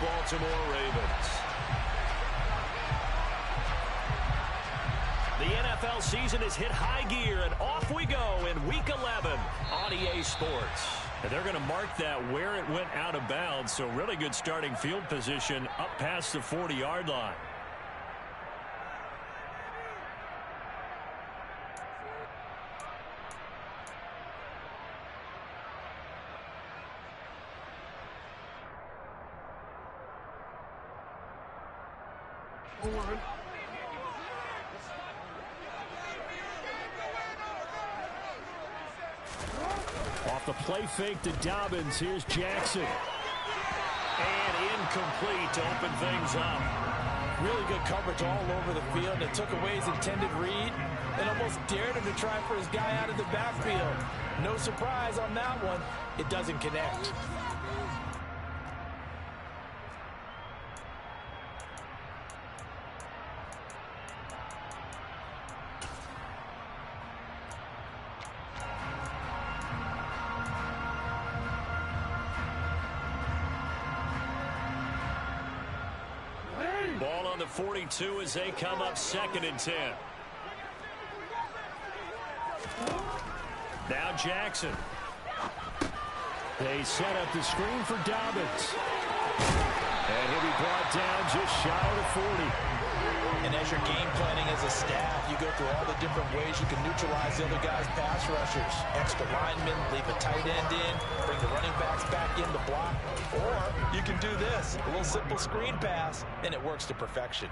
Baltimore Ravens. The NFL season has hit high gear, and off we go in Week 11 on EA Sports. And they're going to mark that where it went out of bounds, so really good starting field position up past the 40-yard line. Off the play fake to Dobbins. Here's Jackson. And incomplete to open things up. Really good coverage all over the field. It took away his intended read and almost dared him to try for his guy out of the backfield. No surprise on that one. It doesn't connect. Ball on the 42 as they come up 2nd and 10. Now Jackson. They set up the screen for Dobbins. And he'll be brought down just shy of the 40. And as you're game planning as a staff, you go through all the different ways you can neutralize the other guy's pass rushers. Extra linemen, leave a tight end in, bring the running backs back in to block. Or you can do this, a little simple screen pass, and it works to perfection.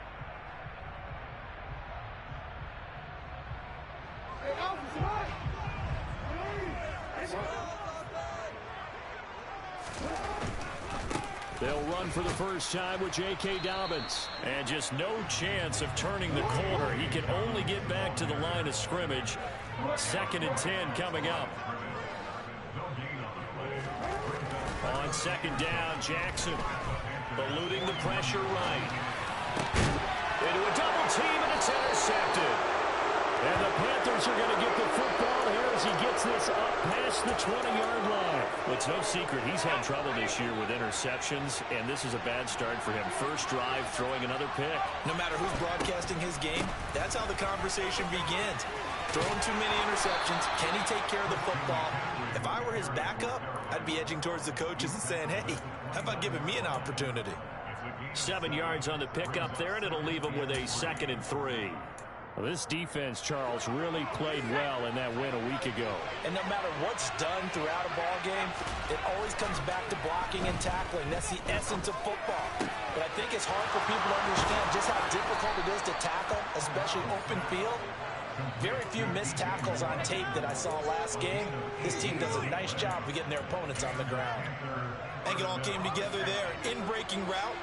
They'll run for the first time with J.K. Dobbins. And just no chance of turning the corner. He can only get back to the line of scrimmage. 2nd and 10 coming up. On 2nd down, Jackson eluding the pressure right. Into a double team, and it's intercepted. And the Panthers are going to get the football here as he gets this up past the 20-yard line. Well, it's no secret he's had trouble this year with interceptions, and this is a bad start for him. First drive, throwing another pick. No matter who's broadcasting his game, that's how the conversation begins. Throwing too many interceptions. Can he take care of the football? If I were his backup, I'd be edging towards the coaches and saying, hey, how about giving me an opportunity? 7 yards on the pickup there, and it'll leave him with a 2nd and 3. Well, this defense, Charles, really played well in that win a week ago. And no matter what's done throughout a ball game, it always comes back to blocking and tackling. That's the essence of football. But I think it's hard for people to understand just how difficult it is to tackle, especially open field. Very few missed tackles on tape that I saw last game. This team does a nice job of getting their opponents on the ground. I think it all came together there. In-breaking route,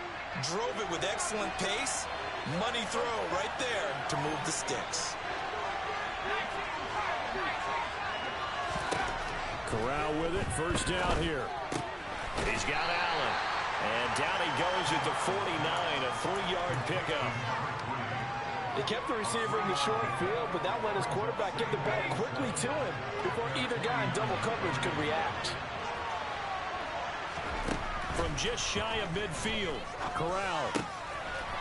drove it with excellent pace. Money throw right there to move the sticks. Corral with it. First down here. He's got Allen. And down he goes at the 49, a 3-yard pickup. They kept the receiver in the short field, but that let his quarterback get the ball quickly to him before either guy in double coverage could react. From just shy of midfield, Corral.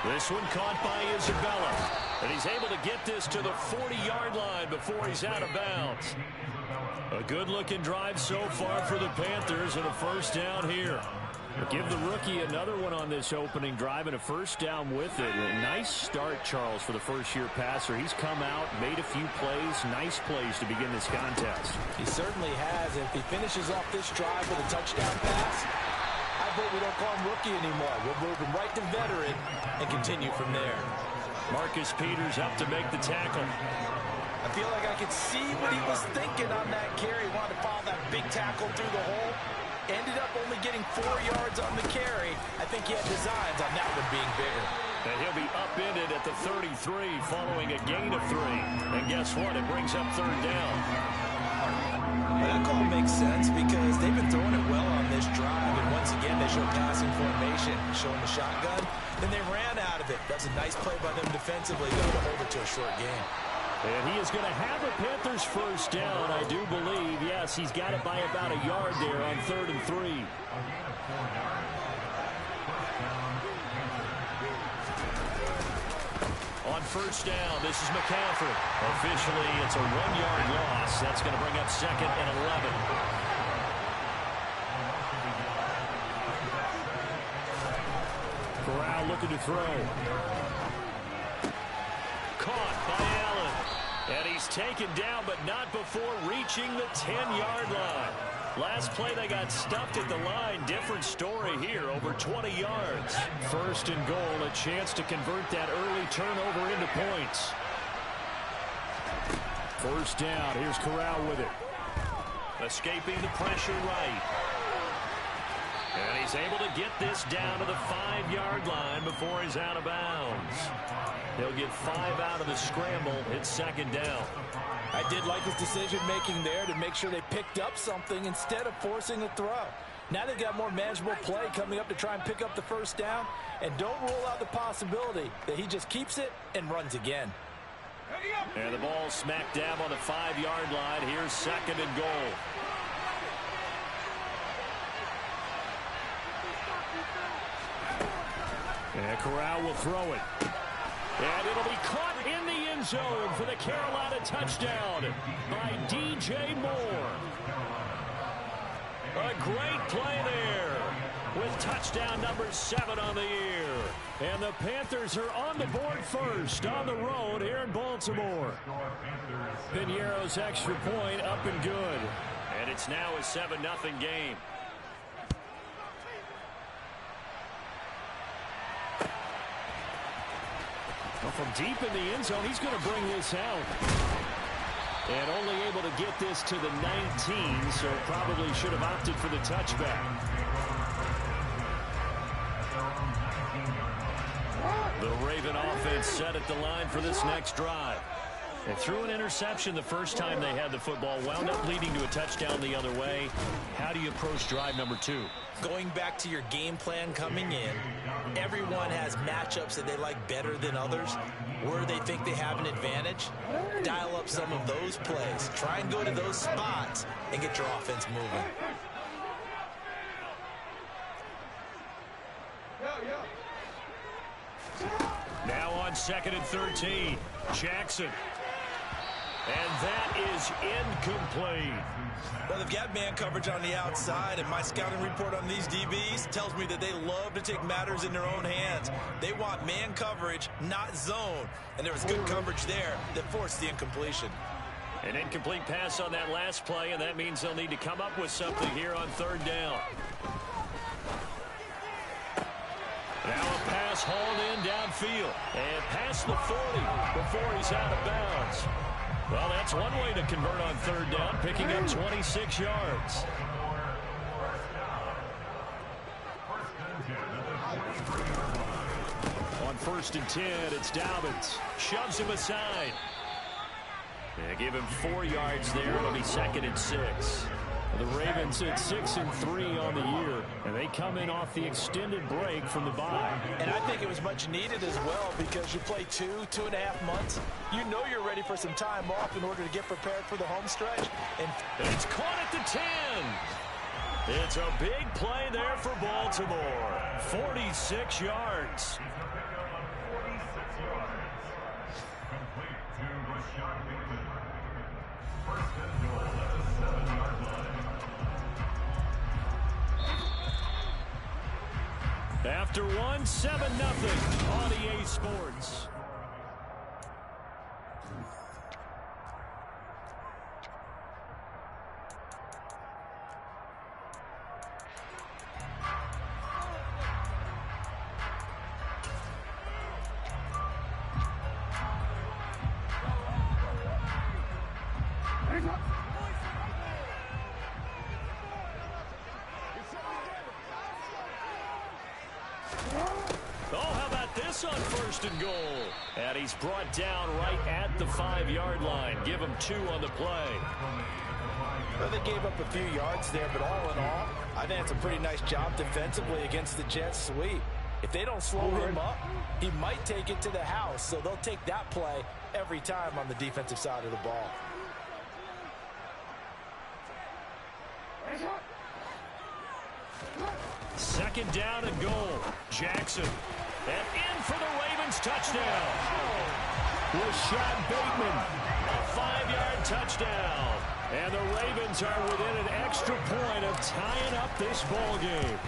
This one caught by Isabella. And he's able to get this to the 40-yard line before he's out of bounds. A good-looking drive so far for the Panthers, and a first down here. Give the rookie another one on this opening drive and a first down with it. A nice start, Charles, for the first-year passer. He's come out, made a few plays, nice plays to begin this contest. He certainly has. If he finishes off this drive with a touchdown pass, I vote we don't call him rookie anymore. We'll move him right to veteran and continue from there. Marcus Peters up to make the tackle. I feel like I could see what he was thinking on that carry. He wanted to follow that big tackle through the hole. Ended up only getting 4 yards on the carry. I think he had designs on that one being bigger. And he'll be upended at the 33 following a gain of 3. And guess what? It brings up 3rd down. Well, that call makes sense because they've been throwing it well on this drive. And once again, they show passing formation, showing the shotgun. Then they ran out of it. That's a nice play by them defensively, though, to hold it to a short game. And he is going to have the Panthers first down, I do believe. Yes, he's got it by about a yard there on 3rd and 3. first down. This is McCaffrey. Officially, it's a 1-yard loss. That's going to bring up 2nd and 11. Corral looking to throw. Caught by Allen. And he's taken down, but not before reaching the 10-yard line. Last play, they got stuffed at the line. Different story here, over 20 yards. 1st and goal, a chance to convert that early turnover into points. 1st down, here's Corral with it. Escaping the pressure right. And he's able to get this down to the 5-yard line before he's out of bounds. He'll get 5 out of the scramble. It's 2nd down. I did like his decision-making there to make sure they picked up something instead of forcing a throw. Now they've got more manageable play coming up to try and pick up the 1st down. And don't rule out the possibility that he just keeps it and runs again. And the ball smack dab on the 5-yard line. Here's 2nd and goal. And Corral will throw it. And it'll be caught in the end zone for the Carolina touchdown by DJ Moore. A great play there with touchdown number 7 on the year. And the Panthers are on the board first on the road here in Baltimore. Piñeiro's extra point up and good. And it's now a 7-0 game. Well, from deep in the end zone, he's going to bring this out. And only able to get this to the 19, so probably should have opted for the touchback. The Raven offense set at the line for this next drive. They threw an interception the first time they had the football, wound up leading to a touchdown the other way. How do you approach drive number 2? Going back to your game plan coming in, everyone has matchups that they like better than others. Where they think they have an advantage, dial up some of those plays. Try and go to those spots and get your offense moving. Now on 2nd and 13, Jackson. And that is incomplete. Well, they've got man coverage on the outside, and my scouting report on these DBs tells me that they love to take matters in their own hands. They want man coverage, not zone. And there was good coverage there that forced the incompletion. An incomplete pass on that last play, and that means they'll need to come up with something here on 3rd down. Now a pass hauled in downfield and past the 40 before he's out of bounds. Well, that's one way to convert on 3rd down, picking up 26 yards. On 1st and 10, it's Dobbins. Shoves him aside. They give him 4 yards there. It'll be 2nd and 6. The Ravens at 6-3 on the year, and they come in off the extended break from the bye. And I think it was much needed as well, because you play 2.5 months. You know you're ready for some time off in order to get prepared for the home stretch. And it's caught at the 10. It's a big play there for Baltimore. 46 yards. After one, 7-0 on EA Sports. On 1st and goal. And he's brought down right at the 5-yard line. Give him 2 on the play. Well, they gave up a few yards there, but all in all, I think it's a pretty nice job defensively against the Jets sweep. If they don't slow him up, he might take it to the house, so they'll take that play every time on the defensive side of the ball. Second down and goal. Jackson. And in for the Ravens touchdown. Rashad Bateman, a 5-yard touchdown. And the Ravens are within an extra point of tying up this ball game.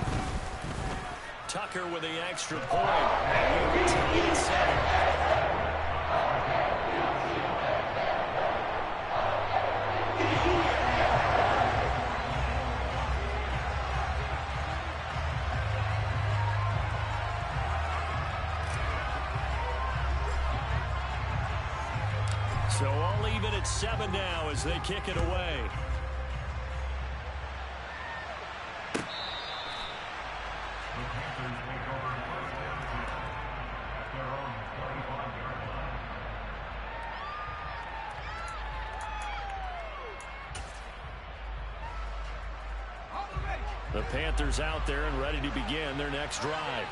Tucker with the extra point. And we're tied at 7. So all even at 7 now as they kick it away. The Panthers out there and ready to begin their next drive.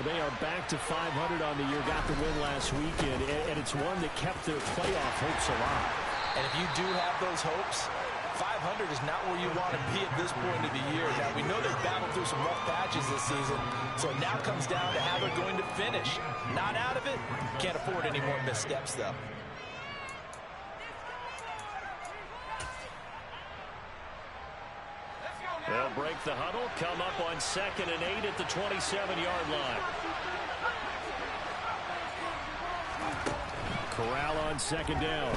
They are back to 500 on the year, got the win last weekend, and it's one that kept their playoff hopes alive. And if you do have those hopes, 500 is not where you want to be at this point of the year. Now, we know they've battled through some rough patches this season, so it now comes down to how they're going to finish. Not out of it, can't afford any more missteps, though. They'll break the huddle, come up on 2nd and 8 at the 27-yard line. Corral on 2nd down.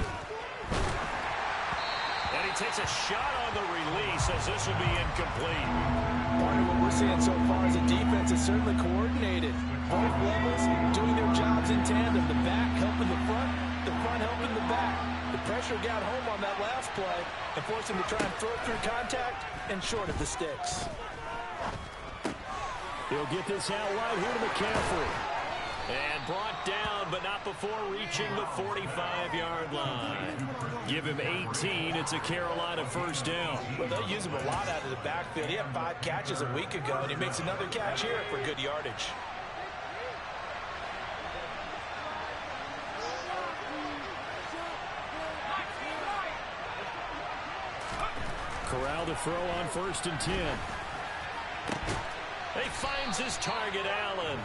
And he takes a shot on the release as this will be incomplete. Part of what we're seeing so far as a defense is certainly coordinated. Both levels doing their jobs in tandem. The back helping the front helping the back. The pressure got home on that last play and forced him to try and throw through contact and short of the sticks. He'll get this out right here to McCaffrey. And brought down, but not before reaching the 45-yard line. Give him 18. It's a Carolina first down. Well, they'll use him a lot out of the backfield. He had 5 catches a week ago, and he makes another catch here for good yardage. Corral to throw on 1st and 10. He finds his target, Allen.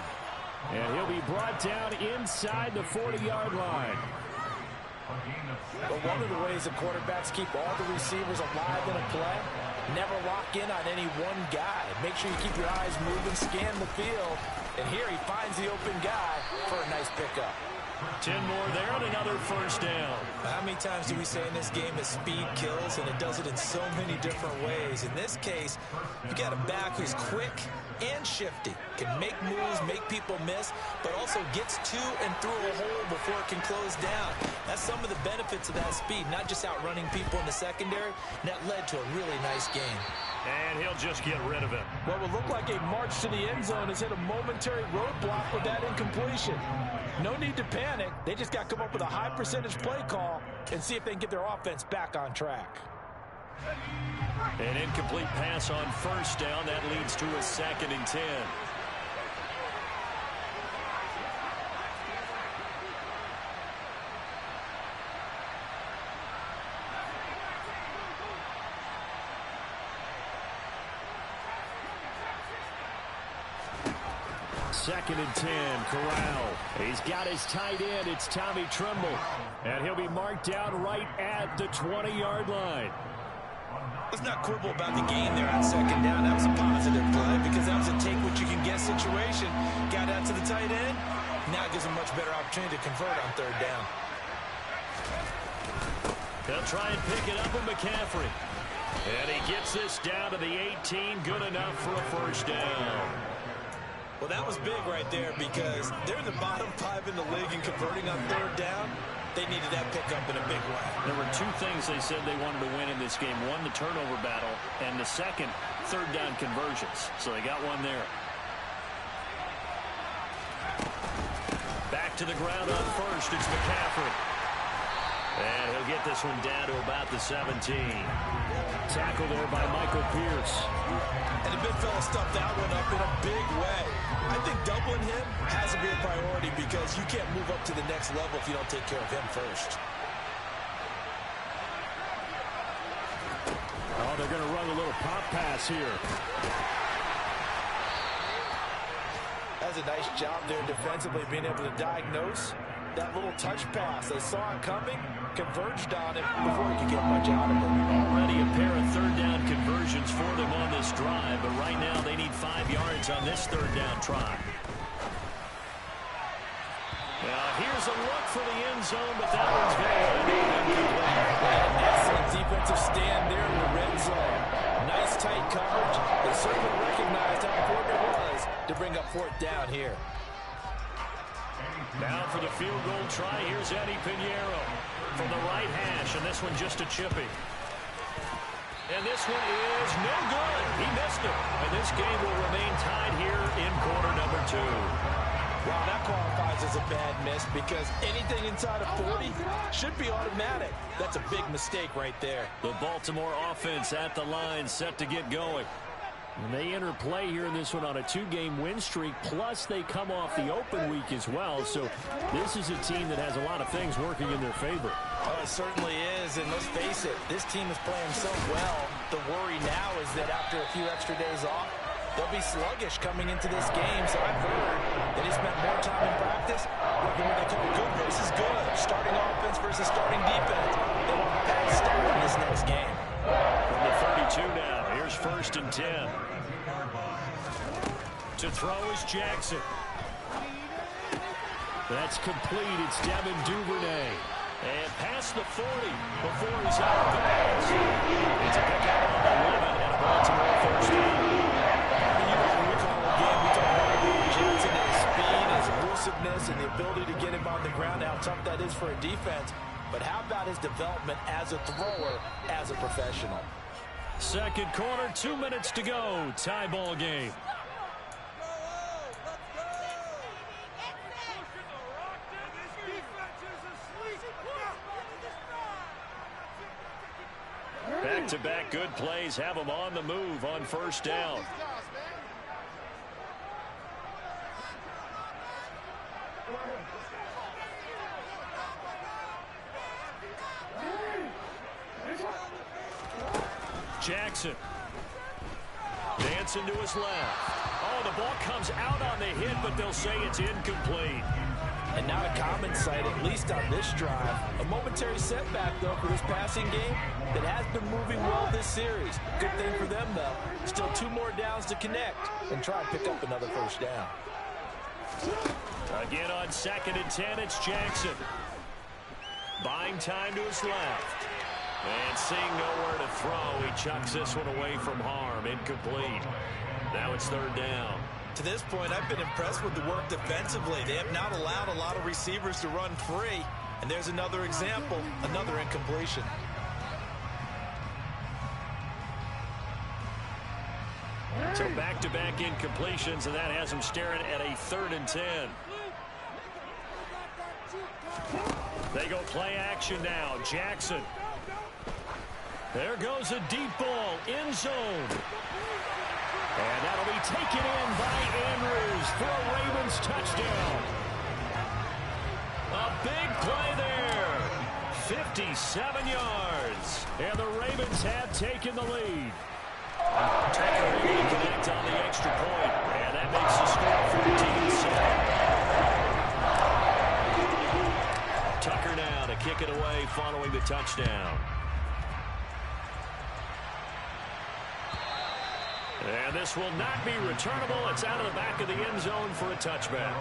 And he'll be brought down inside the 40-yard line. But one of the ways the quarterbacks keep all the receivers alive in a play, never lock in on any one guy. Make sure you keep your eyes moving, scan the field. And here he finds the open guy for a nice pickup. 10 more there and another first down. How many times do we say in this game that speed kills, and it does it in so many different ways? In this case, you got a back who's quick and shifty, can make moves, make people miss, but also gets to and through a hole before it can close down. That's some of the benefits of that speed, not just outrunning people in the secondary, and that led to a really nice game. And he'll just get rid of it. What will look like a march to the end zone has hit a momentary roadblock with that incompletion. No need to panic. They just got to come up with a high percentage play call and see if they can get their offense back on track. An incomplete pass on first down. That leads to a 2nd and 10. Second and 10, Corral. He's got his tight end. It's Tommy Tremble. And he'll be marked down right at the 20-yard line. Let's not quibble about the game there on 2nd down. That was a positive play because that was a take-what-you-can-get situation. Got out to the tight end. Now it gives him a much better opportunity to convert on 3rd down. They'll try and pick it up with McCaffrey. And he gets this down to the 18. Good enough for a first down. Well, that was big right there because they're in the bottom 5 in the league and converting on 3rd down. They needed that pickup in a big way. There were 2 things they said they wanted to win in this game. One, the turnover battle, and the second, 3rd down conversions. So they got one there. Back to the ground on 1st. It's McCaffrey. And he'll get this one down to about the 17. Tackle there by Michael Pierce. And the big fella stuffed that one up in a big way. I think doubling him has to be a priority because you can't move up to the next level if you don't take care of him first. Oh, they're going to run a little pop pass here. That's a nice job there defensively, being able to diagnose that little touch pass. They saw it coming, converged on it before he could get much out of it. Already a pair of third down conversions for them on this drive, but right now they need 5 yards on this third down try. Now here's a look for the end zone, but that one's An excellent defensive stand there in the red zone. Nice tight coverage. They certainly recognized how important it was to bring up 4th down here. Now for the field goal try, here's Eddie Pinheiro from the right hash, and this one just a chippy. And this one is no good. He missed it. And this game will remain tied here in quarter number 2. Wow, that qualifies as a bad miss because anything inside of 40 should be automatic. That's a big mistake right there. The Baltimore offense at the line, set to get going. And they enter play here in this one on a 2-game win streak, plus they come off the open week as well. So this is a team that has a lot of things working in their favor. Oh, it certainly is, and let's face it, this team is playing so well. The worry now is that after a few extra days off, they'll be sluggish coming into this game. So I've heard that he spent more time in practice working what they call good versus good, starting offense versus starting defense. They want a bad start in this next game. From the 32 now, here's 1st and 10. To throw is Jackson. That's complete. It's Devin Duvernay. And past the 40 before he's out of bounds. It's a pick out on the 11 and a Baltimore 1st down. We call a game, we talk about Jackson and his speed, his elusiveness, and the ability to get him on the ground, how tough that is for a defense. But how about his development as a thrower, as a professional? Second quarter, 2 minutes to go. Tie ball game. Back-to-back good plays have them on the move on 1st down. Jackson. Dancing to his left. Oh, the ball comes out on the hit, but they'll say it's incomplete. And not a common sight, at least on this drive. A momentary setback, though, for this passing game that has been moving well this series. Good thing for them, though. Still 2 more downs to connect and try and pick up another 1st down. Again on 2nd and 10, it's Jackson. Buying time to his left. And seeing nowhere to throw, he chucks this one away from harm. Incomplete. Now it's 3rd down. To this point, I've been impressed with the work defensively. They have not allowed a lot of receivers to run free. And there's another example, another incompletion. So back-to-back incompletions, and that has them staring at a 3rd and 10. They go play action now. Jackson. There goes a deep ball, end zone. And that'll be taken in by Andrews for a Ravens touchdown. A big play there. 57 yards. And the Ravens have taken the lead. Tucker able to connect on the extra point. And that makes the score 14-7. Tucker now to kick it away following the touchdown. And this will not be returnable. It's out of the back of the end zone for a touchback.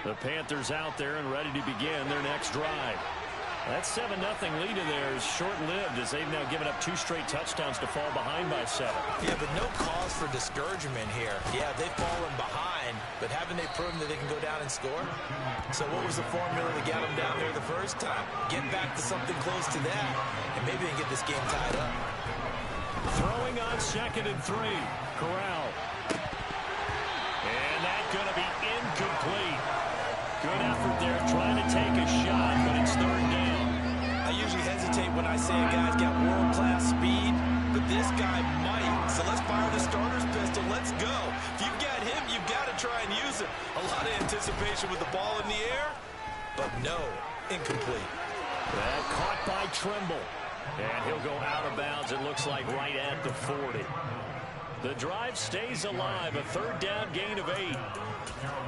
The Panthers out there and ready to begin their next drive. That 7-0 lead in there is short-lived as they've now given up 2 straight touchdowns to fall behind by 7. Yeah, but no cause for discouragement here. Yeah, they've fallen behind, but haven't they proven that they can go down and score? So what was the formula to get them down there the first time? Get back to something close to that, and maybe they get this game tied up. Throwing on 2nd and 3. Corral. And that's going to be incomplete. Good effort there trying to take a shot, but it's 3rd down. I usually hesitate when I say a guy's got world-class speed, but this guy might. So let's fire the starter's pistol. Let's go. If you've got him, you've got to try and use it. A lot of anticipation with the ball in the air, but no, incomplete. That caught by Trimble. And he'll go out of bounds, it looks like, right at the 40. The drive stays alive, a third down gain of 8.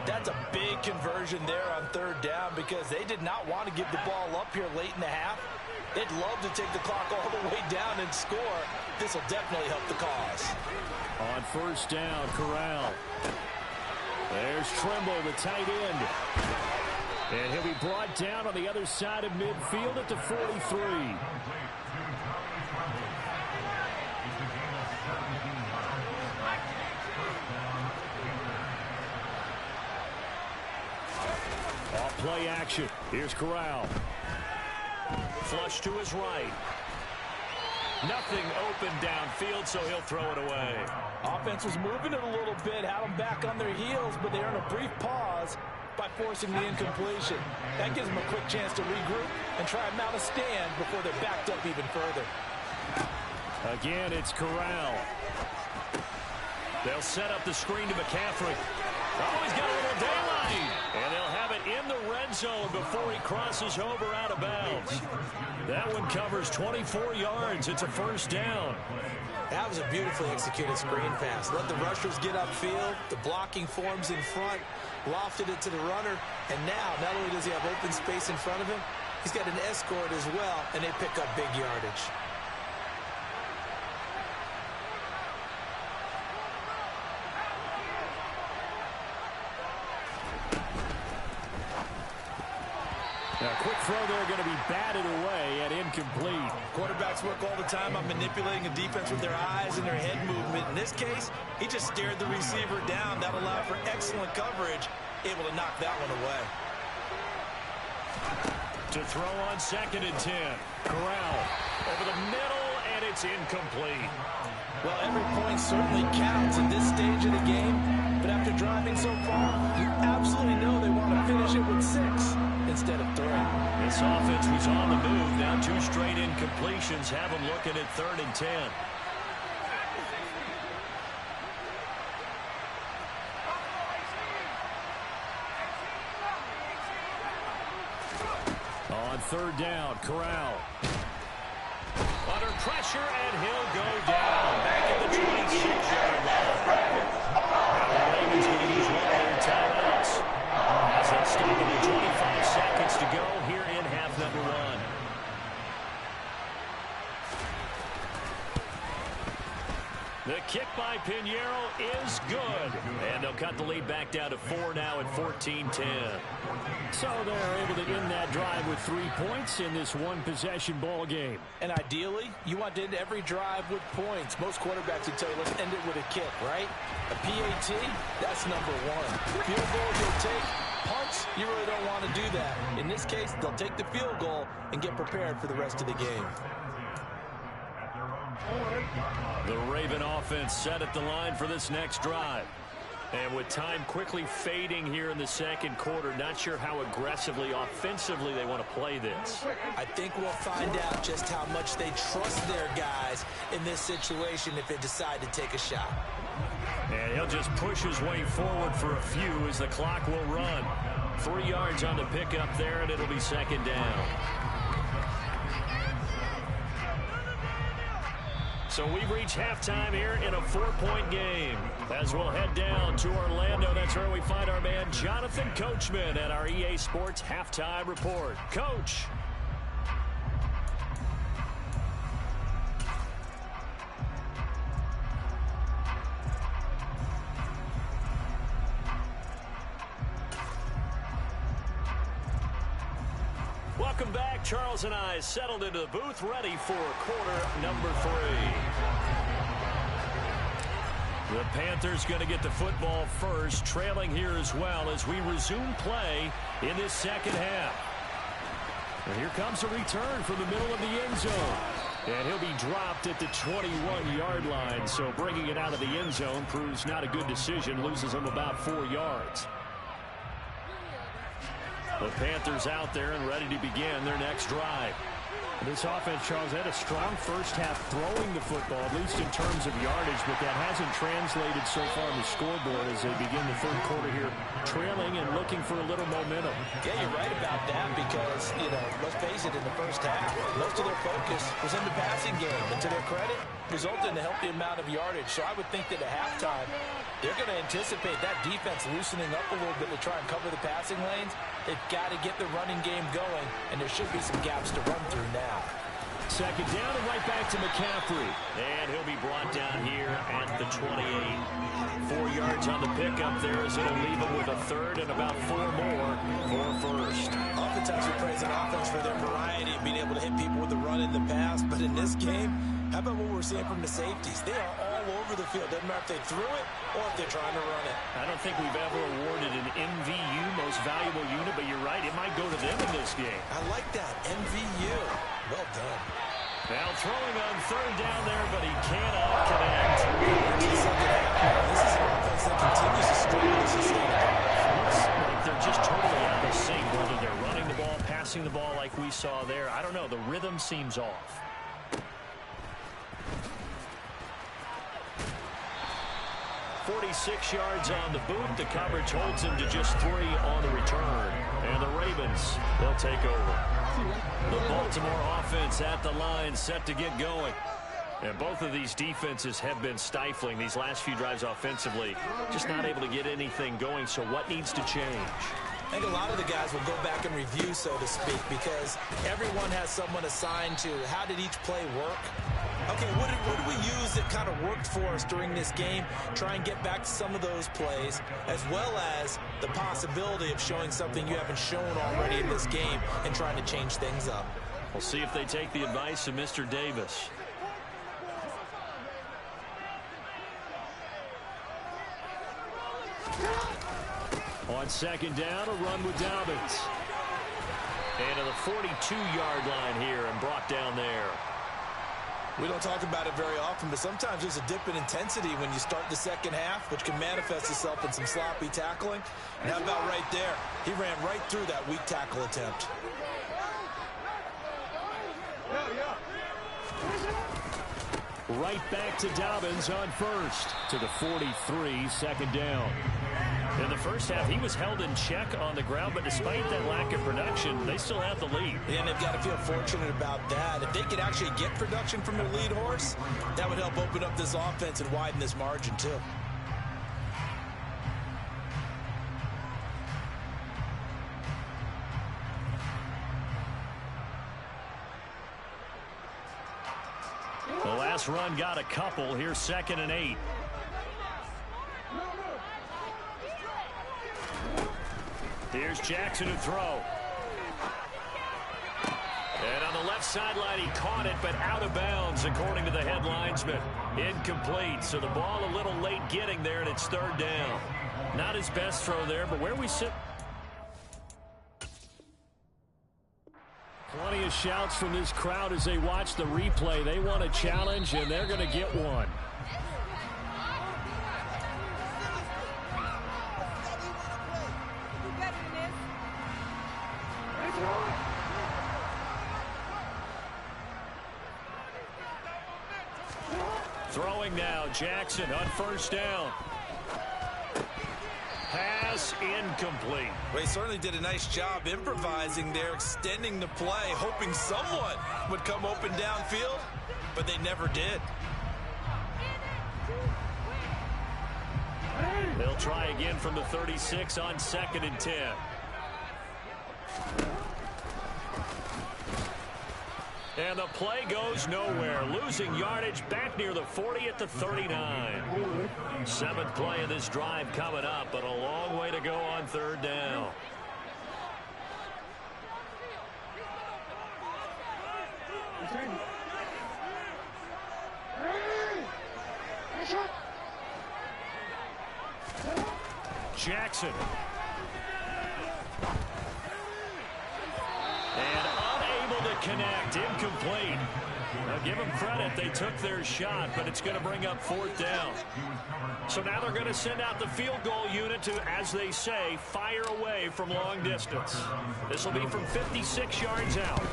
That's a big conversion there on third down because they did not want to give the ball up here late in the half. They'd love to take the clock all the way down and score. This will definitely help the cause. On first down, Corral. There's Trimble, the tight end. And he'll be brought down on the other side of midfield at the 43. Off play action. Here's Corral. Flush to his right. Nothing open downfield, so he'll throw it away. Offense was moving it a little bit, had them back on their heels, but they earned a brief pause by forcing the incompletion. That gives them a quick chance to regroup and try and mount a stand before they're backed up even further. Again, it's Corral. They'll set up the screen to McCaffrey. Oh, he's got a little daylight. And they'll have it in the red zone before he crosses over out of bounds. That one covers 24 yards. It's a first down. That was a beautifully executed screen pass. Let the rushers get upfield. The blocking forms in front. Lofted it to the runner. And now, not only does he have open space in front of him, he's got an escort as well, and they pick up big yardage. Now, quick throw there going to be batted away and incomplete. Quarterbacks work all the time on manipulating a defense with their eyes and their head movement. In this case, he just stared the receiver down. That allowed for excellent coverage, able to knock that one away. To throw on 2nd and 10. Corral over the middle, and it's incomplete. Well, every point certainly counts at this stage of the game, but after driving so far, you absolutely know they want to finish it with 6 instead of 3. This offense was on the move. Now 2 straight incompletions have them looking at 3rd and 10. On 3rd down, Corral. Under pressure, and he'll go down. Back at the 26-yard line. Now the Ravens going to use one of their timeouts. As they'll stop it with 25 seconds to go here in half number 1. The kick by Pinheiro is good. And they'll cut the lead back down to 4 now at 14-10. So they're able to end that drive with 3 points in this one-possession ball game. And ideally, you want to end every drive with points. Most quarterbacks would tell you, let's end it with a kick, right? A PAT, that's number 1. Field goal you'll take. Punts, you really don't want to do that. In this case, they'll take the field goal and get prepared for the rest of the game. The Raven offense set at the line for this next drive. And with time quickly fading here in the second quarter, not sure how aggressively, offensively they want to play this. I think we'll find out just how much they trust their guys in this situation if they decide to take a shot. And he'll just push his way forward for a few as the clock will run. 3 yards on the pickup there, and it'll be 2nd down. So we've reached halftime here in a 4-point game. As we'll head down to Orlando, that's where we find our man Jonathan Coachman at our EA Sports Halftime Report. Coach. Welcome back. Charles and I settled into the booth, ready for quarter number 3. The Panthers going to get the football first, trailing here as well as we resume play in this second half. And here comes a return from the middle of the end zone. And he'll be dropped at the 21-yard line, so bringing it out of the end zone proves not a good decision, loses him about 4 yards. The Panthers out there and ready to begin their next drive. This offense, Charles, had a strong first half throwing the football, at least in terms of yardage, but that hasn't translated so far on the scoreboard as they begin the third quarter here, trailing and looking for a little momentum. Yeah, you're right about that because, let's face it, in the first half, most of their focus was in the passing game. And to their credit, resulted in a healthy amount of yardage. So I would think that at halftime, they're going to anticipate that defense loosening up a little bit to try and cover the passing lanes. They've got to get the running game going, and there should be some gaps to run through now. Second down and right back to McCaffrey. And he'll be brought down here at the 28. 4 yards on the pickup there as it'll leave him with a third and about 4 more for first. Oftentimes we praise an offense for their variety of being able to hit people with the run in the pass, but in this game, how about what we're seeing from the safeties? They are all over the field. Doesn't matter if they threw it or if they're trying to run it. I don't think we've ever awarded an MVU, most valuable unit, but you're right, it might go to them in this game. I like that, MVU. Well done. Now throwing on third down there, but he cannot connect. This is an offense that continues to struggle to sustain it. Looks like they're just totally out of sync, whether they're running the ball, passing the ball like we saw there. I don't know, the rhythm seems off. 46 yards on the boot. The coverage holds him to just 3 on the return. And the Ravens, they'll take over. The Baltimore offense at the line, set to get going. And both of these defenses have been stifling these last few drives offensively. Just not able to get anything going, so what needs to change? I think a lot of the guys will go back and review, so to speak, because everyone has someone assigned to how did each play work. Okay, what did we use that kind of worked for us during this game? Try and get back to some of those plays, as well as the possibility of showing something you haven't shown already in this game and trying to change things up. We'll see if they take the advice of Mr. Davis. On second down, a run with Dobbins. And to the 42-yard line here and brought down there. We don't talk about it very often, but sometimes there's a dip in intensity when you start the second half, which can manifest itself in some sloppy tackling. And how about right there? He ran right through that weak tackle attempt. Right back to Dobbins on first. To the 43, second down. In the first half, he was held in check on the ground, but despite that lack of production, they still have the lead. Yeah, and they've got to feel fortunate about that. If they could actually get production from their lead horse, that would help open up this offense and widen this margin, too. The last run got a couple. Here's 2nd and 8. Here's Jackson to throw. And on the left sideline, he caught it, but out of bounds, according to the head linesman. Incomplete, so the ball a little late getting there, and it's 3rd down. Not his best throw there, but where we sit. Plenty of shouts from this crowd as they watch the replay. They want a challenge, and they're going to get one. Throwing now, Jackson on first down. Pass incomplete. Well, he certainly did a nice job improvising there, extending the play, hoping someone would come open downfield, but they never did. They'll try again from the 36 on 2nd and 10. And the play goes nowhere. Losing yardage back near the 40 at the 39. 7th play of this drive coming up, but a long way to go on 3rd down. Jackson. And unable to connect. Incomplete. Now give them credit. They took their shot, but it's going to bring up 4th down. So now they're going to send out the field goal unit to, as they say, fire away from long distance. This will be from 56 yards out.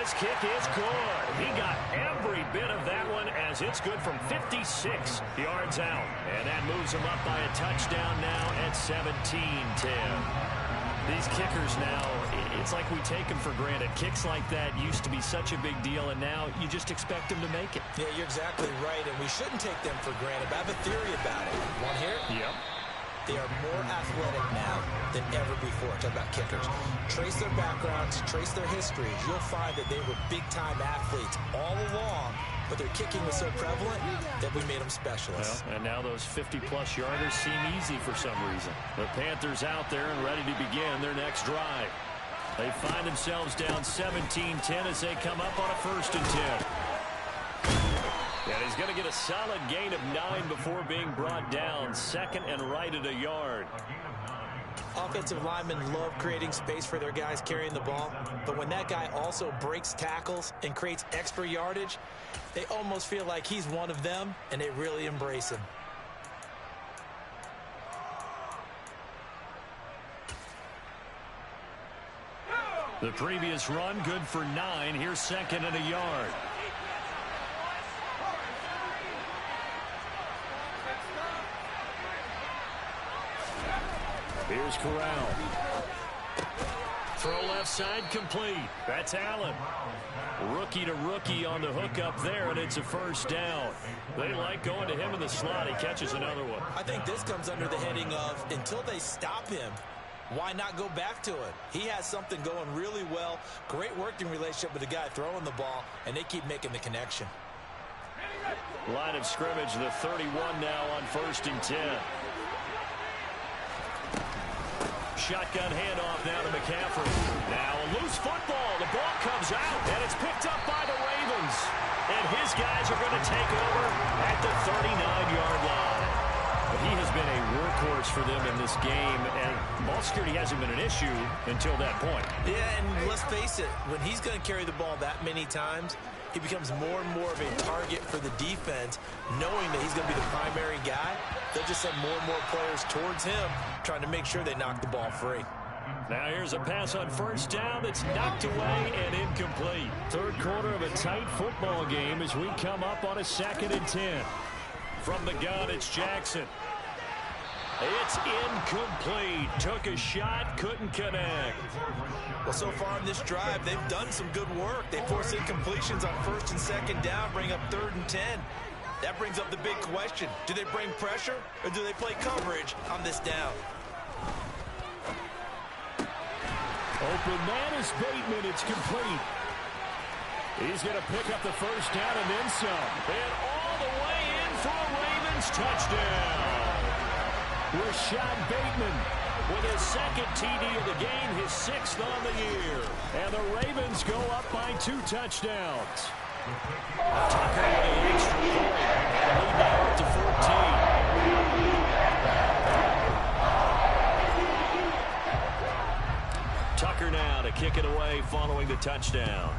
This kick is good. He got every bit of that one as it's good from 56 yards out. And that moves him up by a touchdown now at 17-10. These kickers now, it's like we take them for granted. Kicks like that used to be such a big deal, and now you just expect them to make it. Yeah, you're exactly right, and we shouldn't take them for granted. But I have a theory about it. Want to hear it? Yep. They are more athletic now than ever before. Talk about kickers. Trace their backgrounds, trace their histories. You'll find that they were big-time athletes all along, but their kicking was so prevalent that we made them specialists. Well, and now those 50-plus yarders seem easy for some reason. The Panthers out there and ready to begin their next drive. They find themselves down 17-10 as they come up on a 1st and 10. And he's going to get a solid gain of 9 before being brought down. 2nd and right at a yard. Offensive linemen love creating space for their guys carrying the ball, but when that guy also breaks tackles and creates extra yardage, they almost feel like he's one of them, and they really embrace him. The previous run good for 9. Here's 2nd and a yard. Here's Corral. Throw left side complete. That's Allen. Rookie to rookie on the hook up there, and it's a 1st down. They like going to him in the slot. He catches another one. I think this comes under the heading of until they stop him, why not go back to it? He has something going really well. Great working relationship with the guy throwing the ball, and they keep making the connection. Line of scrimmage, the 31 now on 1st and 10. Shotgun handoff now to McCaffrey. Now a loose football. The ball comes out, and it's picked up by the Ravens. And his guys are going to take over at the 39-yard line. But he has been a workhorse for them in this game, and ball security hasn't been an issue until that point. Yeah, and let's face it, when he's going to carry the ball that many times, he becomes more and more of a target for the defense, knowing that he's going to be the primary guy. They'll just send more and more players towards him, trying to make sure they knock the ball free. Now here's a pass on 1st down that's knocked away and incomplete. 3rd quarter of a tight football game as we come up on a 2nd and 10. From the gun, it's Jackson. It's incomplete. Took a shot, couldn't connect. Well, so far in this drive, they've done some good work. They force incompletions on 1st and 2nd down, bring up 3rd and 10. That brings up the big question. Do they bring pressure, or do they play coverage on this down? Open man is Bateman. It's complete. He's going to pick up the 1st down and then some. And all the way in for a Ravens touchdown. Rashad Bateman with his 2nd TD of the game, his 6th on the year. And the Ravens go up by 2 touchdowns. Tucker with an extra point. And lead now up to 14. Tucker now to kick it away following the touchdown.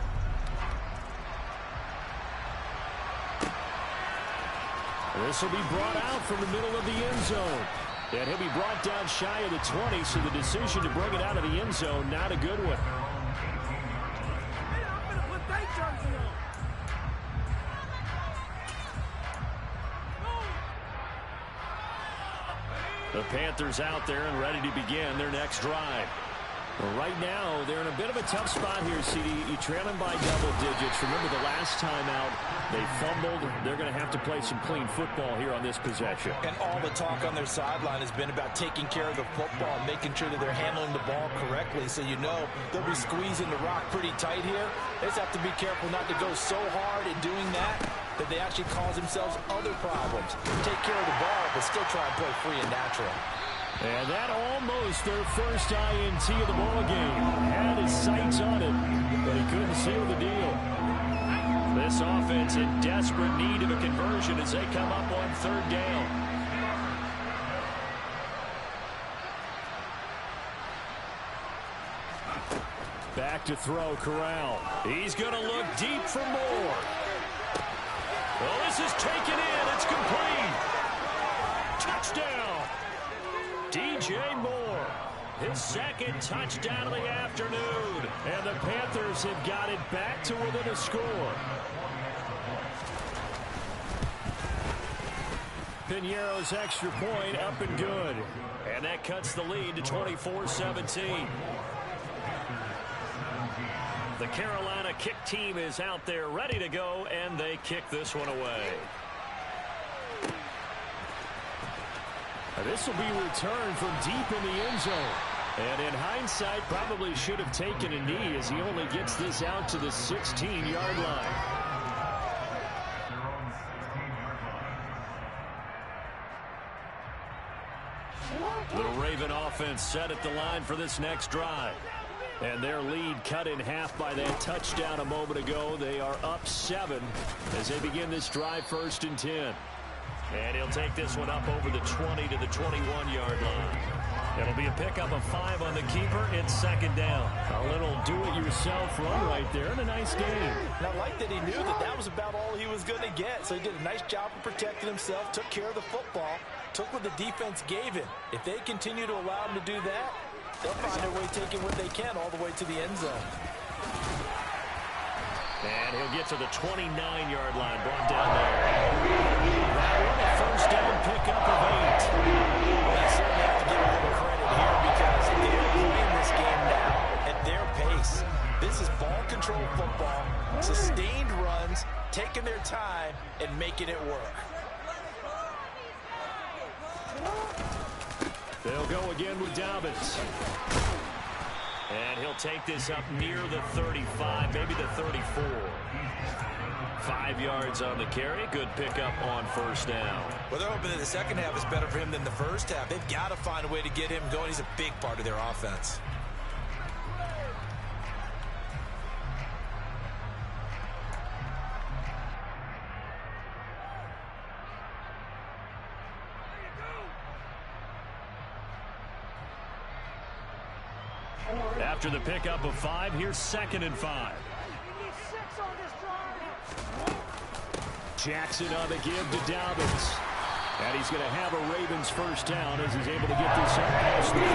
This will be brought out from the middle of the end zone. And he'll be brought down shy of the 20, so the decision to bring it out of the end zone, not a good one. The Panthers out there and ready to begin their next drive. Well, right now, they're in a bit of a tough spot here, CD. You're trailing by double digits. Remember the last time out, they fumbled. They're going to have to play some clean football here on this possession. And all the talk on their sideline has been about taking care of the football, making sure that they're handling the ball correctly. So you know they'll be squeezing the rock pretty tight here. They just have to be careful not to go so hard in doing that they actually cause themselves other problems. Take care of the ball, but still try and play free and natural. And that almost their first INT of the ball game. Had his sights on it, but he couldn't seal the deal. This offense in desperate need of a conversion as they come up on 3rd down. Back to throw, Corral. He's going to look deep for more. Well, this is taken in. It's complete. Touchdown. DJ Moore. His second touchdown of the afternoon. And the Panthers have got it back to within a score. Piñeiro's extra point up and good. And that cuts the lead to 24-17. The Carolina kick team is out there ready to go, and they kick this one away. This will be returned from deep in the end zone. And in hindsight, probably should have taken a knee as he only gets this out to the 16-yard line. The Raven offense set at the line for this next drive. And their lead cut in half by that touchdown a moment ago. They are up 7 as they begin this drive 1st and 10. And he'll take this one up over the 20 to the 21-yard line. It'll be a pickup of 5 on the keeper. It's 2nd down. A little do-it-yourself run right there and a nice game. And I like that he knew that that was about all he was going to get. So he did a nice job of protecting himself, took care of the football, took what the defense gave him. If they continue to allow him to do that, they'll find their way taking what they can all the way to the end zone. And he'll get to the 29-yard line, brought down there. What a first down pickup of 8. Well, they certainly have to give a little credit here because they're playing this game now at their pace. This is ball control football, sustained runs, taking their time, and making it work. They'll go again with Dobbins. And he'll take this up near the 35, maybe the 34. 5 yards on the carry. Good pickup on first down. Well, they're hoping that the second half is better for him than the first half. They've got to find a way to get him going. He's a big part of their offense. After the pickup of 5, here's 2nd and 5. Jackson on the give to Dobbins. And he's going to have a Ravens first down as he's able to get this up past the 40.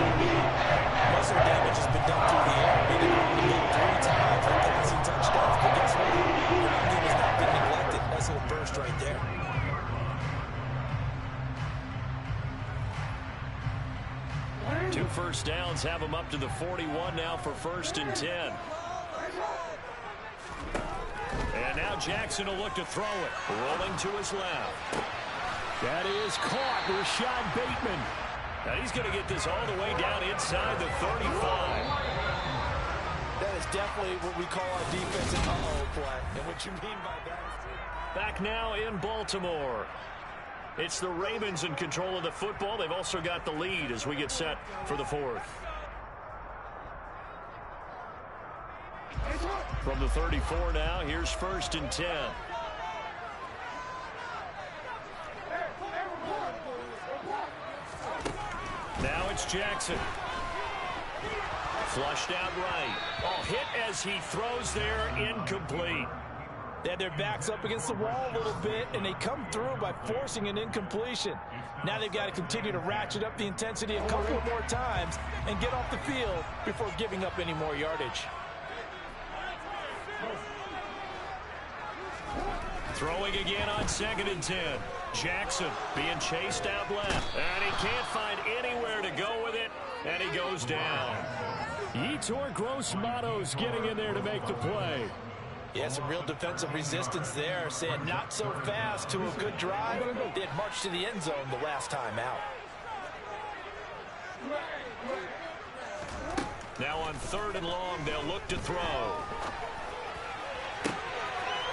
Most of the damage has been done through the air. Maybe on the middle 3 times for passing touchdowns. But guess what? The ground game has not been neglected. Nice little burst right there. Two first downs have him up to the 41 now for 1st and 10. And now Jackson will look to throw it. Rolling to his left. That is caught. Rashad Bateman. And he's going to get this all the way down inside the 35. That is definitely what we call our defensive uh-oh play. And what you mean by that is... Back now in Baltimore. It's the Ravens in control of the football. They've also got the lead as we get set for the 4th. From the 34 now, here's 1st and 10. Now it's Jackson. Flushed out right. Oh, hit as he throws there, incomplete. They had their backs up against the wall a little bit, and they come through by forcing an incompletion. Now they've got to continue to ratchet up the intensity a couple of more times and get off the field before giving up any more yardage. Throwing again on 2nd and 10. Jackson being chased out left. And he can't find anywhere to go with it, and he goes down. Yetur Gross-Matos getting in there to make the play. Yeah, some real defensive resistance there, saying not so fast to a good drive. They had marched to the end zone the last time out. Now on 3rd and long, they'll look to throw.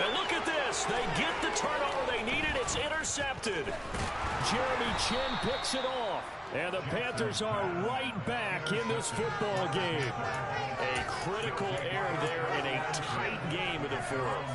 And look at this. They get the turnover they needed. It's intercepted. Jeremy Chinn picks it off. And the Panthers are right back in this football game. A critical error there in a tight game in the 4th.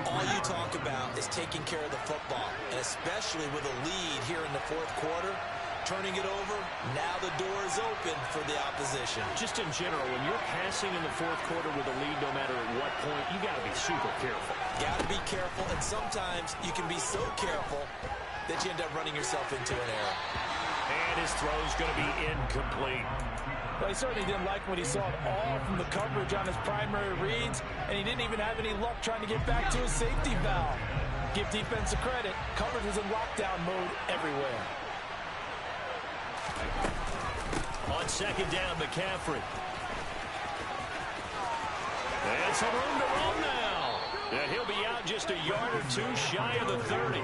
All you talk about is taking care of the football, and especially with a lead here in the 4th quarter, turning it over, now the door is open for the opposition. Just in general, when you're passing in the 4th quarter with a lead, no matter at what point, you got to be super careful. Got to be careful, and sometimes you can be so careful that you end up running yourself into an error. And this throw is going to be incomplete. Well, he certainly didn't like what he saw at all from the coverage on his primary reads, and he didn't even have any luck trying to get back to his safety valve. Give defense a credit. Coverage was in lockdown mode everywhere. On second down, McCaffrey. And some room to run now. And he'll be out just a yard or two shy of the 30.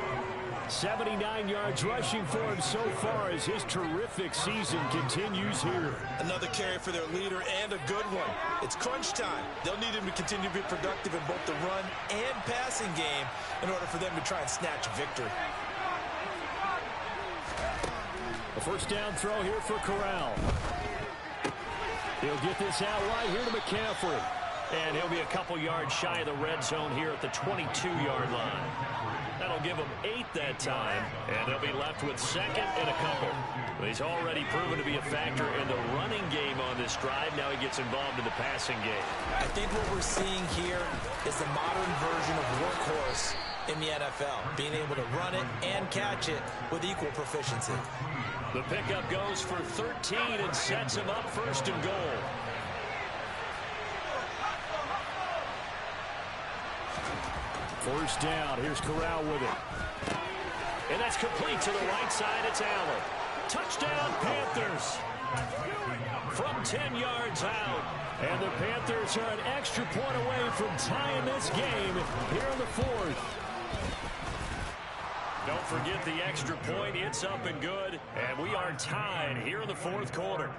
79 yards rushing for him so far as his terrific season continues here. Another carry for their leader and a good one. It's crunch time. They'll need him to continue to be productive in both the run and passing game in order for them to try and snatch victory. A first down throw here for Corral. He'll get this out right here to McCaffrey. And he'll be a couple yards shy of the red zone here at the 22-yard line. That'll give him 8 that time, and they'll be left with second and a couple. He's already proven to be a factor in the running game on this drive. Now he gets involved in the passing game. I think what we're seeing here is the modern version of workhorse in the NFL, being able to run it and catch it with equal proficiency. The pickup goes for 13 and sets him up first and goal. First down. Here's Corral with it. And that's complete to the right side. It's Allen. Touchdown, Panthers. From 10 yards out. And the Panthers are an extra point away from tying this game here in the fourth. Don't forget the extra point. It's up and good. And we are tied here in the fourth quarter.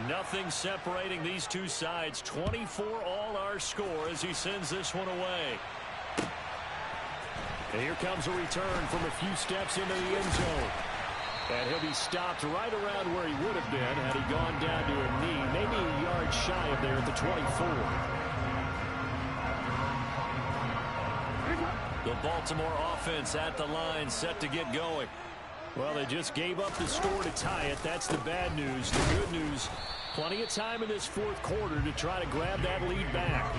Nothing separating these two sides. 24 all our score as he sends this one away. And here comes a return from a few steps into the end zone. And he'll be stopped right around where he would have been had he gone down to a knee, maybe a yard shy of there at the 24. The Baltimore offense at the line, set to get going. Well, they just gave up the score to tie it. That's the bad news. The good news, plenty of time in this fourth quarter to try to grab that lead back.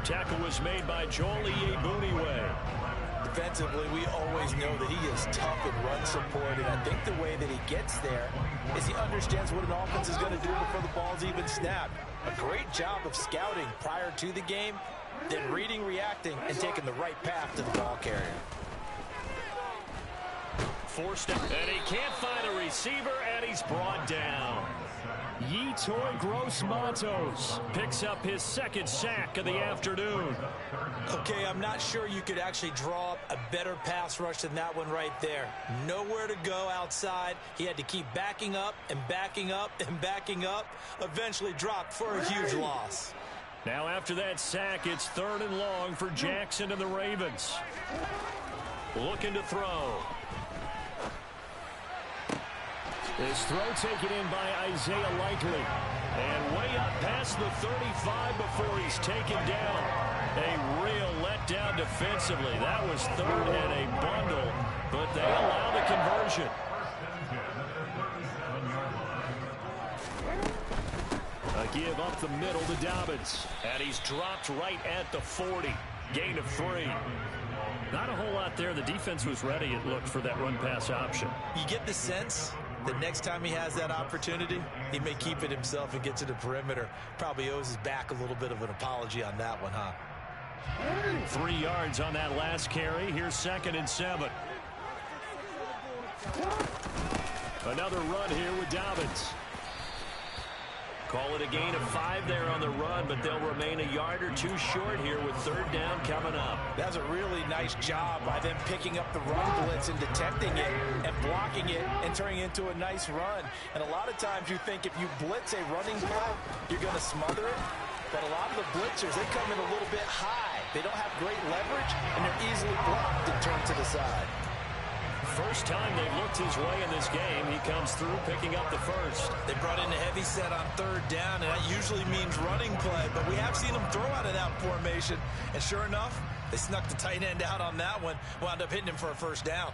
Tackle was made by Joel Iyiegbuniwe. Defensively, we always know that he is tough in run support, and I think the way that he gets there is he understands what an offense is going to do before the ball's even snapped. A great job of scouting prior to the game, then reading, reacting, and taking the right path to the ball carrier. Forced up, and he can't find a receiver, and he's brought down. Yetur Gross-Matos picks up his second sack of the afternoon. Okay, I'm not sure you could actually draw up a better pass rush than that one right there. Nowhere to go outside. He had to keep backing up and backing up and backing up. Eventually dropped for a huge loss. Now after that sack, it's 3rd and long for Jackson and the Ravens. Looking to throw. This throw taken in by Isaiah Likely. And way up past the 35 before he's taken down. A real letdown defensively. That was 3rd and a bundle, but they allow the conversion. A give up the middle to Dobbins. And he's dropped right at the 40. Gain of 3. Not a whole lot there. The defense was ready, it looked, for that run-pass option. You get the sense the next time he has that opportunity, he may keep it himself and get to the perimeter. Probably owes his back a little bit of an apology on that one, huh? 3 yards on that last carry. Here's 2nd and 7. Another run here with Dobbins. Call it a gain of 5 there on the run, but they'll remain a yard or two short here with 3rd down coming up. That's a really nice job by them picking up the run blitz and detecting it and blocking it and turning it into a nice run. And a lot of times you think if you blitz a running play, you're going to smother it. But a lot of the blitzers, they come in a little bit high. They don't have great leverage, and they're easily blocked and turned to the side. First time they've looked his way in this game. He comes through picking up the first. They brought in a heavy set on 3rd down, and that usually means running play. But we have seen them throw out of that formation. And sure enough, they snuck the tight end out on that one. Wound up hitting him for a 1st down.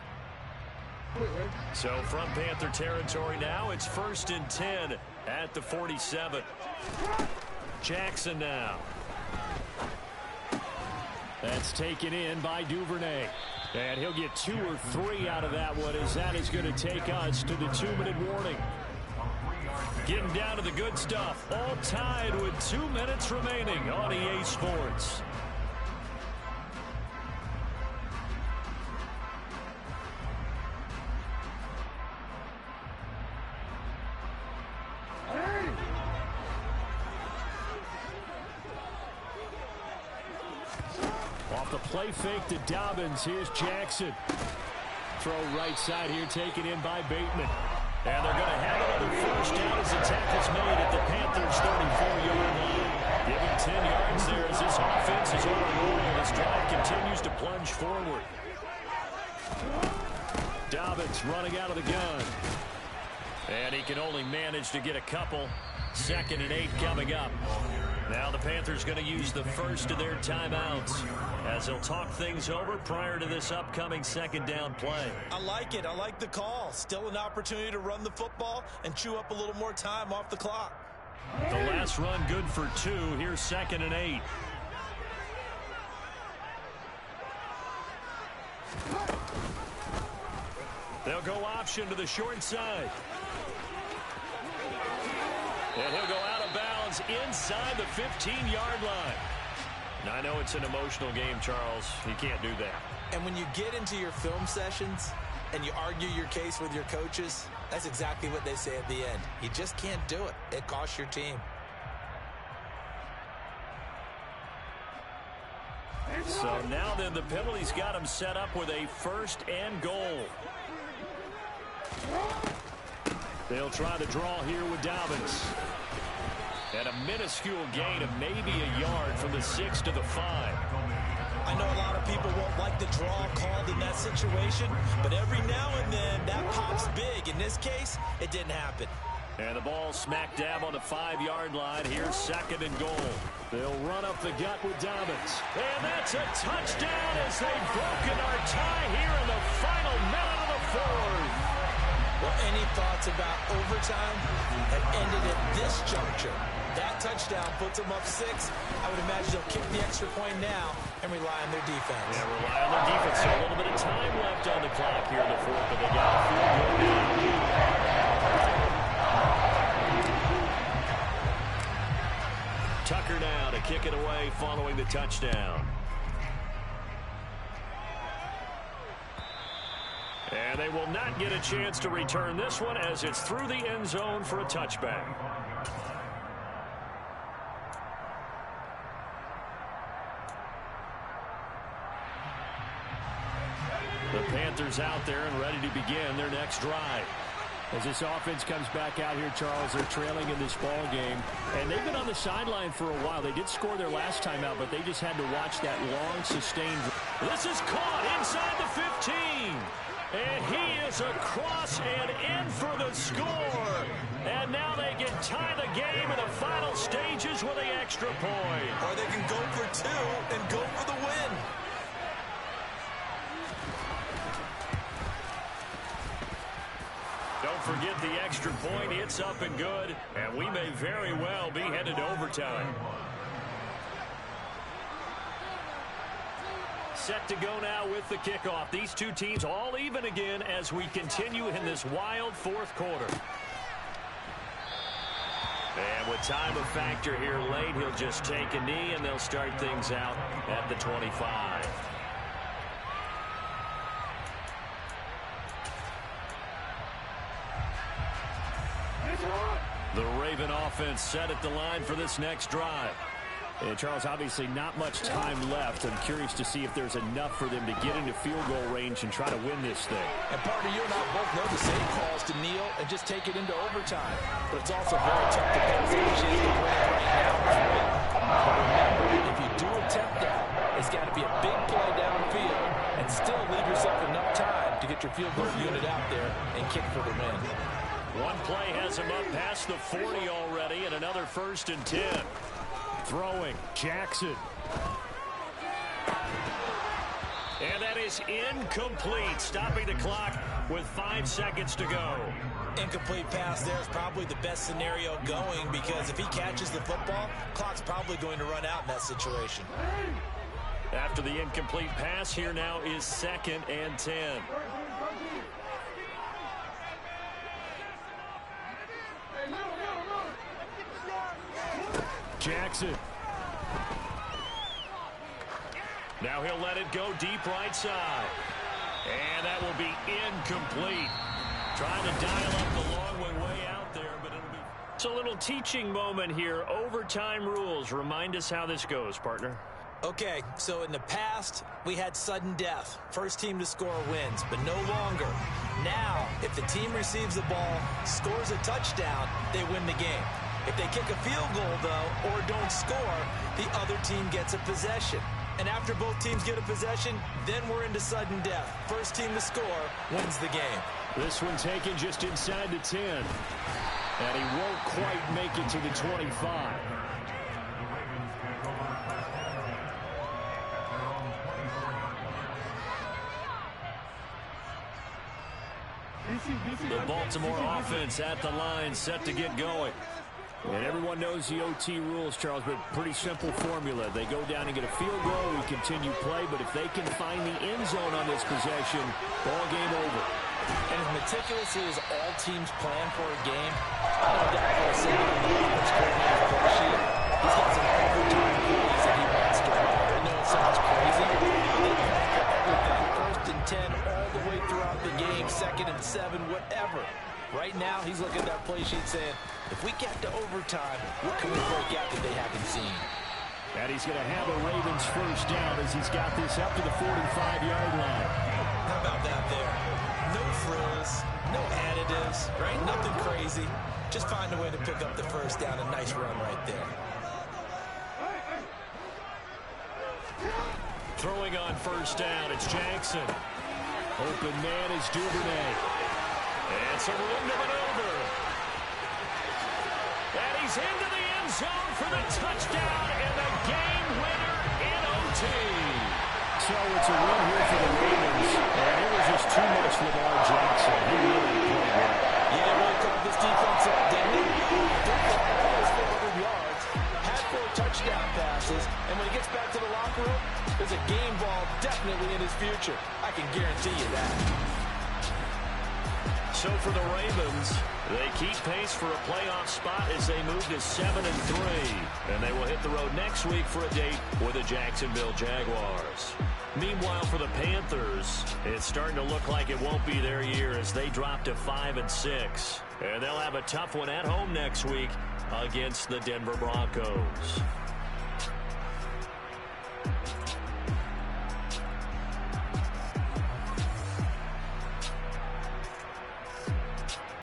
So from Panther territory now, it's 1st and 10 at the 47. Jackson now. That's taken in by Duvernay. And he'll get 2 or 3 out of that one, as that is going to take us to the 2-minute warning. Getting down to the good stuff. All tied with 2 minutes remaining on EA Sports. Off the play fake to Dobbins. Here's Jackson. Throw right side here, taken in by Bateman. And they're going to have another first down as the tackle's made at the Panthers' 34-yard line. Giving 10 yards there as this offense is on a roll. This drive continues to plunge forward. Dobbins running out of the gun. And he can only manage to get a couple. 2nd and 8 coming up. Now the Panthers going to use the first of their timeouts as they'll talk things over prior to this upcoming 2nd down play. I like it. I like the call. Still an opportunity to run the football and chew up a little more time off the clock. The last run good for 2. Here's 2nd and 8. They'll go option to the short side. And he'll go out of bounds inside the 15-yard line. Now, I know it's an emotional game, Charles. You can't do that. And when you get into your film sessions and you argue your case with your coaches, that's exactly what they say at the end. You just can't do it. It costs your team. So now then, the penalty's got him set up with a 1st and goal. They'll try the draw here with Dobbins. And a minuscule gain of maybe a yard from the 6 to the 5. I know a lot of people won't like the draw called in that situation, but every now and then that pops big. In this case, it didn't happen. And the ball smack dab on the 5-yard line. Here's 2nd and goal. They'll run up the gut with Dobbins. And that's a touchdown as they've broken our tie here in the final minute of the 4th. Well, any thoughts about overtime have ended at this juncture. That touchdown puts them up 6. I would imagine they'll kick the extra point now and rely on their defense. Yeah, rely on their defense. So a little bit of time left on the clock here in the 4th, but they got a field goal now. Tucker now to kick it away following the touchdown. And they will not get a chance to return this one as it's through the end zone for a touchback. The Panthers out there and ready to begin their next drive. As this offense comes back out here, Charles, they're trailing in this ball game. And they've been on the sideline for a while. They did score their last time out, but they just had to watch that long, sustained. This is caught inside the 15. And he is across and in for the score. And now they can tie the game in the final stages with the extra point. Or they can go for 2 and go for the win. Don't forget the extra point. It's up and good. And we may very well be headed to overtime. Set to go now with the kickoff. These two teams all even again as we continue in this wild 4th quarter. And with time a factor here late, he'll just take a knee and they'll start things out at the 25. The Raven offense set at the line for this next drive. And Charles, obviously not much time left. I'm curious to see if there's enough for them to get into field goal range and try to win this thing. And partner, you and I both know the same calls to kneel and just take it into overtime. But it's also very tough to pass the chance to win it right now. But remember, if you do attempt that, it's got to be a big play downfield and still leave yourself enough time to get your field goal unit out there and kick for the win. One play has him up past the 40 already, and another 1st and 10. Throwing, Jackson. And that is incomplete, stopping the clock with 5 seconds to go. Incomplete pass there is probably the best scenario going because if he catches the football, clock's probably going to run out in that situation. After the incomplete pass, here now is 2nd and 10. Jackson. Now he'll let it go deep right side. And that will be incomplete. Trying to dial up the long way out there, but it'll be... It's a little teaching moment here. Overtime rules. Remind us how this goes, partner. Okay, so in the past, we had sudden death. First team to score wins, but no longer. Now, if the team receives the ball, scores a touchdown, they win the game. If they kick a field goal, though, or don't score, the other team gets a possession. And after both teams get a possession, then we're into sudden death. First team to score wins the game. This one taken just inside the 10. And he won't quite make it to the 25. The Baltimore offense at the line, set to get going. And everyone knows the OT rules, Charles, but pretty simple formula. They go down and get a field goal, we continue play, but if they can find the end zone on this possession, ball game over. And as meticulously as all teams plan for a game, I know that for a second on the offense coordinator's play sheet, he's got some overtime plays that he wants to run. I know it sounds crazy, but they plan for everything. 1st and 10 all the way throughout the game, 2nd and 7, whatever. Right now, he's looking at that play sheet saying, if we get to overtime, what can we break out that they haven't seen? And he's going to have a Ravens first down as he's got this up to the 45-yard line. How about that there? No frills, no additives, right? Nothing crazy. Just find a way to pick up the first down. A nice run right there. Throwing on first down, it's Jackson. Open man is Duvernay. And some room to maneuver. And he's into the end zone for the touchdown and the game winner in OT. So it's a win here for the Ravens. And it was just too much Lamar Jackson. He really played well. Yeah, really caught this defense up, didn't he? 400 yards, had 4 touchdown passes, and when he gets back to the locker room, there's a game ball definitely in his future. I can guarantee you that. So for the Ravens, they keep pace for a playoff spot as they move to 7-3. And they will hit the road next week for a date with the Jacksonville Jaguars. Meanwhile, for the Panthers, it's starting to look like it won't be their year as they drop to 5-6. And they'll have a tough one at home next week against the Denver Broncos.